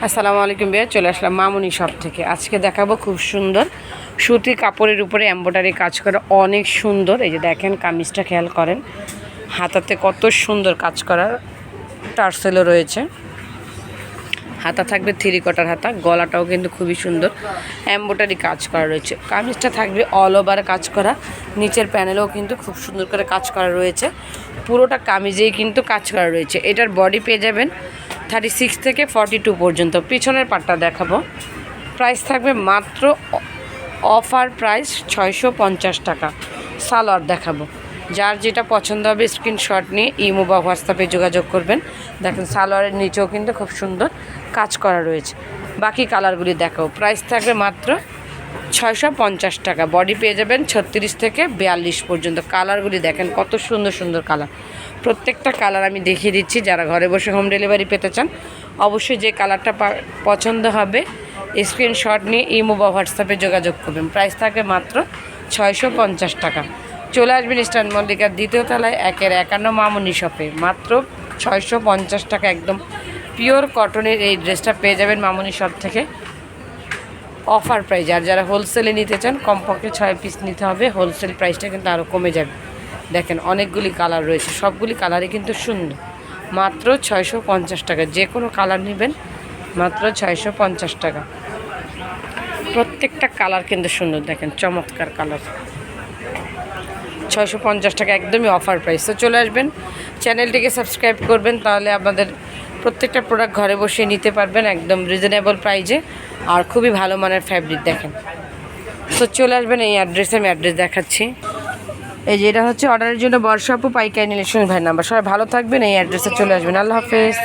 আসসালামু আলাইকুম ভাইয়া, চলে আসলাম মামুনি শপ থেকে। আজকে দেখাবো খুব সুন্দর সুতি কাপড়ের উপরে এমব্রয়ডারি কাজ করা, অনেক সুন্দর। এই যে দেখেন কামিজটা খেয়াল করেন, হাতাতে কত সুন্দর কাজ করা, টার্সেলও রয়েছে। হাতা থাকবে থ্রি কোয়ার্টার হাতা, গলাটাও কিন্তু খুবই সুন্দর এমব্রয়ডারি কাজ করা রয়েছে। কামিজটা থাকবে অল ওভার কাজ করা, নিচের প্যানেলেও কিন্তু খুব সুন্দর করে কাজ করা রয়েছে। পুরোটা কামিজেই কিন্তু কাজ করা রয়েছে। এটার বডি পেয়ে যাবেন 36 থেকে 42 পর্যন্ত। পিছনের পাটটা দেখাবো, প্রাইস থাকবে মাত্র অফার প্রাইস 650 টাকা। সালোয়ার দেখাবো, যার যেটা পছন্দ হবে স্ক্রিনশট নিয়ে ইমো বা হোয়াটসঅ্যাপে যোগাযোগ করবেন। দেখেন সালোয়ারের নিচেও কিন্তু খুব সুন্দর কাজ করা রয়েছে। বাকি কালারগুলি দেখাবো, প্রাইস থাকবে মাত্র 650 টাকা। বডি পেয়ে যাবেন 36 থেকে 42 পর্যন্ত। কালারগুলি দেখেন কত সুন্দর সুন্দর কালার, প্রত্যেকটা কালার আমি দেখিয়ে দিচ্ছি। যারা ঘরে বসে হোম ডেলিভারি পেতে চান অবশ্যই যে কালারটা পছন্দ হবে স্ক্রিনশট নিয়ে ইমো বা হোয়াটসঅ্যাপে যোগাযোগ করবেন। প্রাইস থাকবে মাত্র 650 টাকা। চলে আসবেন ইস্টার্ন মল্লিকার দ্বিতীয় তলায় 1-51 মামুনি শপে। মাত্র 650 টাকা একদম পিওর কটনের এই ড্রেসটা পেয়ে যাবেন মামুনি শপ থেকে অফার প্রাইস। আর যারা হোলসেলে নিতে চান কমপক্ষে 6 পিস নিতে হবে, হোলসেল প্রাইসটা কিন্তু আরও কমে যাবে। দেখেন অনেকগুলি কালার রয়েছে, সবগুলি কালারই কিন্তু সুন্দর। মাত্র 650 টাকা, যে কোনো কালার নেবেন মাত্র 650 টাকা। প্রত্যেকটা কালার কিন্তু সুন্দর, দেখেন চমৎকার কালার। 650 টাকা একদমই অফার প্রাইস। তো চলে আসবেন, চ্যানেলটিকে সাবস্ক্রাইব করবেন, তাহলে আপনাদের প্রত্যেকটা প্রোডাক্ট ঘরে বসে নিতে পারবেন একদম রিজনেবল প্রাইজে আর খুবই ভালো মানের ফ্যাব্রিক। দেখেন, তো চলে আসবেন এই অ্যাড্রেসে, আমি অ্যাড্রেস দেখাচ্ছি। এই যে এটা হচ্ছে অর্ডারের জন্য বর্ষা আপু, পাইকারি নিলে শুনুন ভাই নাম্বার। সবাই ভালো থাকবেন, এই অ্যাড্রেসে চলে আসবেন। আল্লাহ হাফেজ।